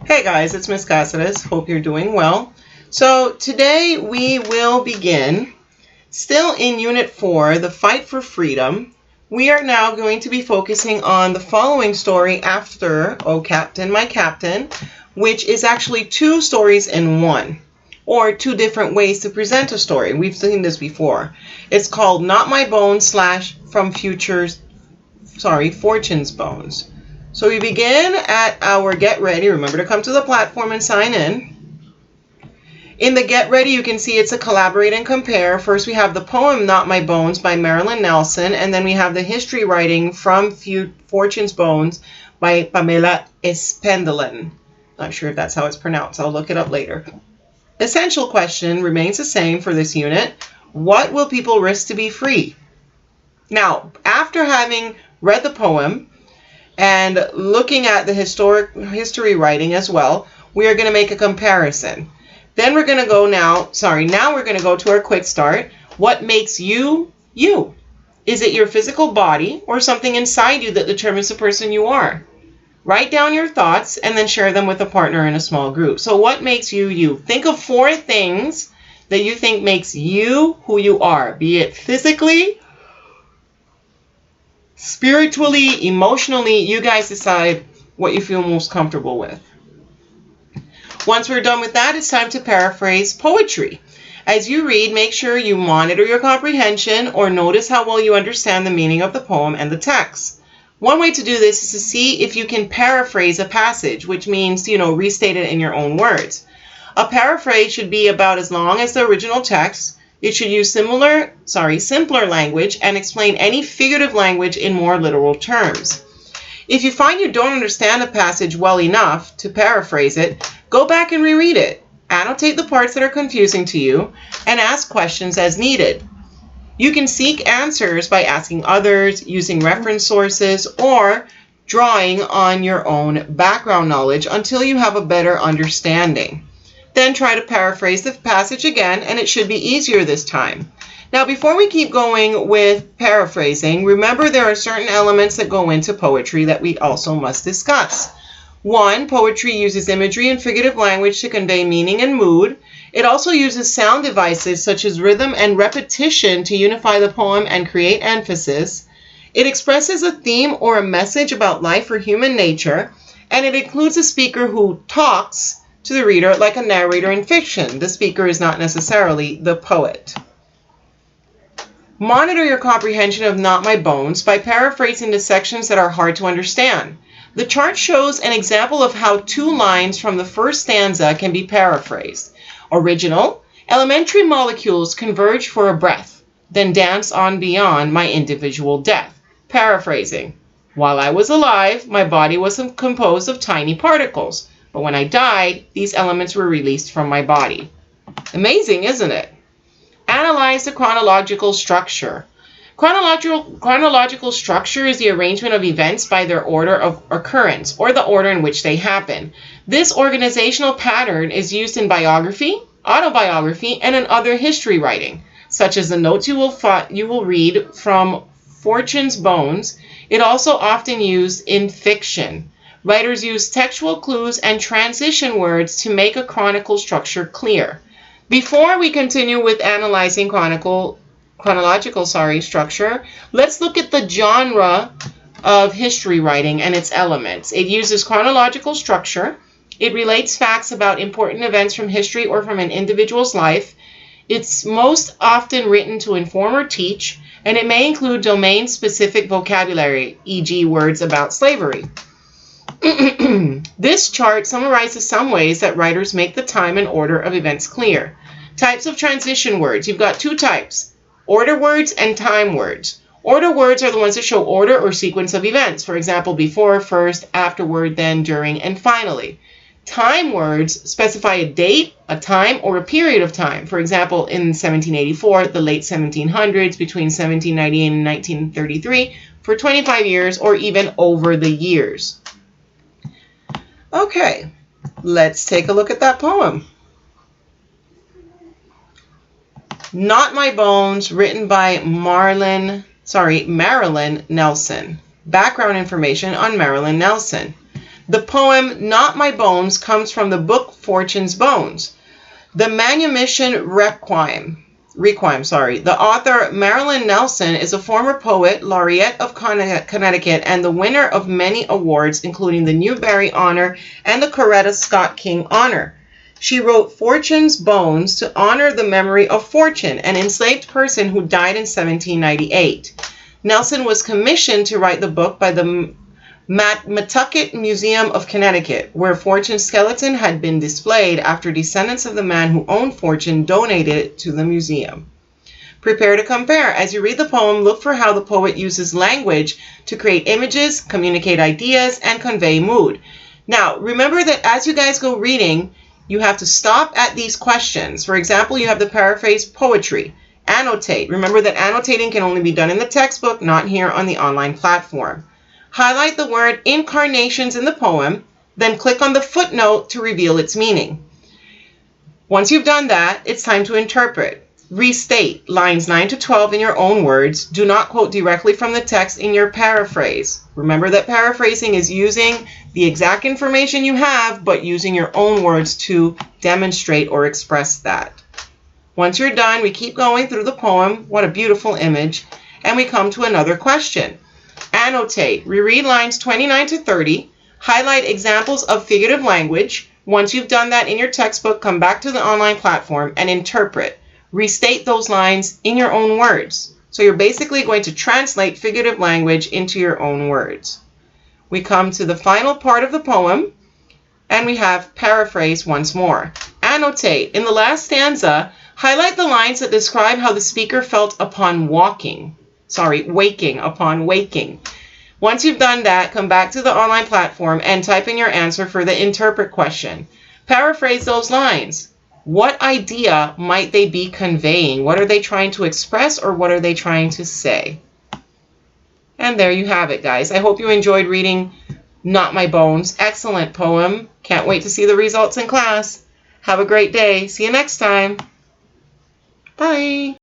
Hey guys, it's Miss Caceres. Hope you're doing well. So today we will begin, still in Unit 4, The Fight for Freedom. We are now going to be focusing on the following story after Oh Captain, My Captain, which is actually two stories in one, or two different ways to present a story. We've seen this before. It's called Not My Bones / From Fortune's Bones. So we begin at our Get Ready. Remember to come to the platform and sign in. In the Get Ready, you can see it's a collaborate and compare. First, we have the poem Not My Bones by Marilyn Nelson, and then we have the history writing From Fortune's Bones by Pamela Espendelen. Not sure if that's how it's pronounced. I'll look it up later. Essential question remains the same for this unit. What will people risk to be free? Now, after having read the poem, and looking at the history writing as well, we are going to make a comparison. Then we're going to go now we're going to go to our quick start. What makes you, you? Is it your physical body or something inside you that determines the person you are? Write down your thoughts and then share them with a partner in a small group. So what makes you, you? Think of 4 things that you think makes you who you are, be it physically, spiritually, emotionally. You guys decide what you feel most comfortable with. Once we're done with that, it's time to paraphrase poetry. As you read, make sure you monitor your comprehension or notice how well you understand the meaning of the poem and the text. One way to do this is to see if you can paraphrase a passage, which means, restate it in your own words. A paraphrase should be about as long as the original text. It should use simpler language and explain any figurative language in more literal terms. If you find you don't understand a passage well enough to paraphrase it, go back and reread it. Annotate the parts that are confusing to you and ask questions as needed. You can seek answers by asking others, using reference sources, or drawing on your own background knowledge until you have a better understanding. Then try to paraphrase the passage again, and it should be easier this time. Now, before we keep going with paraphrasing, remember there are certain elements that go into poetry that we also must discuss. 1, poetry uses imagery and figurative language to convey meaning and mood. It also uses sound devices such as rhythm and repetition to unify the poem and create emphasis. It expresses a theme or a message about life or human nature, and it includes a speaker who talks to the reader like a narrator in fiction. The speaker is not necessarily the poet. Monitor your comprehension of Not My Bones by paraphrasing the sections that are hard to understand. The chart shows an example of how 2 lines from the first stanza can be paraphrased. Original: elementary molecules converge for a breath, then dance on beyond my individual death. Paraphrasing: while I was alive, my body was composed of tiny particles. But when I died, these elements were released from my body. Amazing, isn't it? Analyze the chronological structure. Chronological structure is the arrangement of events by their order of occurrence, or the order in which they happen. This organizational pattern is used in biography, autobiography, and in other history writing, such as the notes you will read from Fortune's Bones. It also often used in fiction. Writers use textual clues and transition words to make a chronicle structure clear. Before we continue with analyzing chronological structure, let's look at the genre of history writing and its elements. It uses chronological structure. It relates facts about important events from history or from an individual's life. It's most often written to inform or teach, and it may include domain-specific vocabulary, e.g. words about slavery. This chart summarizes some ways that writers make the time and order of events clear. Types of transition words. You've got 2 types: order words and time words. Order words are the ones that show order or sequence of events. For example, before, first, afterward, then, during, and finally. Time words specify a date, a time, or a period of time. For example, in 1784, the late 1700s, between 1798 and 1933, for 25 years, or even over the years. Okay, let's take a look at that poem. Not My Bones, written by Marilyn Nelson. Background information on Marilyn Nelson. The poem Not My Bones comes from the book Fortune's Bones. The manumission Requiem. The author Marilyn Nelson is a former poet, laureate of Connecticut, and the winner of many awards, including the Newbery Honor and the Coretta Scott King Honor. She wrote Fortune's Bones to honor the memory of Fortune, an enslaved person who died in 1798. Nelson was commissioned to write the book by the Metucket Museum of Connecticut, where Fortune's skeleton had been displayed after descendants of the man who owned Fortune donated it to the museum. Prepare to compare. As you read the poem, look for how the poet uses language to create images, communicate ideas, and convey mood. Now, remember that as you guys go reading, you have to stop at these questions. For example, you have the paraphrase poetry. Annotate. Remember that annotating can only be done in the textbook, not here on the online platform. Highlight the word incarnations in the poem, then click on the footnote to reveal its meaning. Once you've done that, it's time to interpret. Restate lines 9 to 12 in your own words. Do not quote directly from the text in your paraphrase. Remember that paraphrasing is using the exact information you have, but using your own words to demonstrate or express that. Once you're done, we keep going through the poem. What a beautiful image. And we come to another question. Annotate. Reread lines 29 to 30. Highlight examples of figurative language. Once you've done that in your textbook, come back to the online platform and interpret. Restate those lines in your own words. So you're basically going to translate figurative language into your own words. We come to the final part of the poem, and we have paraphrase once more. Annotate. In the last stanza, highlight the lines that describe how the speaker felt upon waking upon waking. Once you've done that, come back to the online platform and type in your answer for the interpret question. Paraphrase those lines. What idea might they be conveying? What are they trying to express, or what are they trying to say? And there you have it, guys. I hope you enjoyed reading Not My Bones. Excellent poem. Can't wait to see the results in class. Have a great day. See you next time. Bye.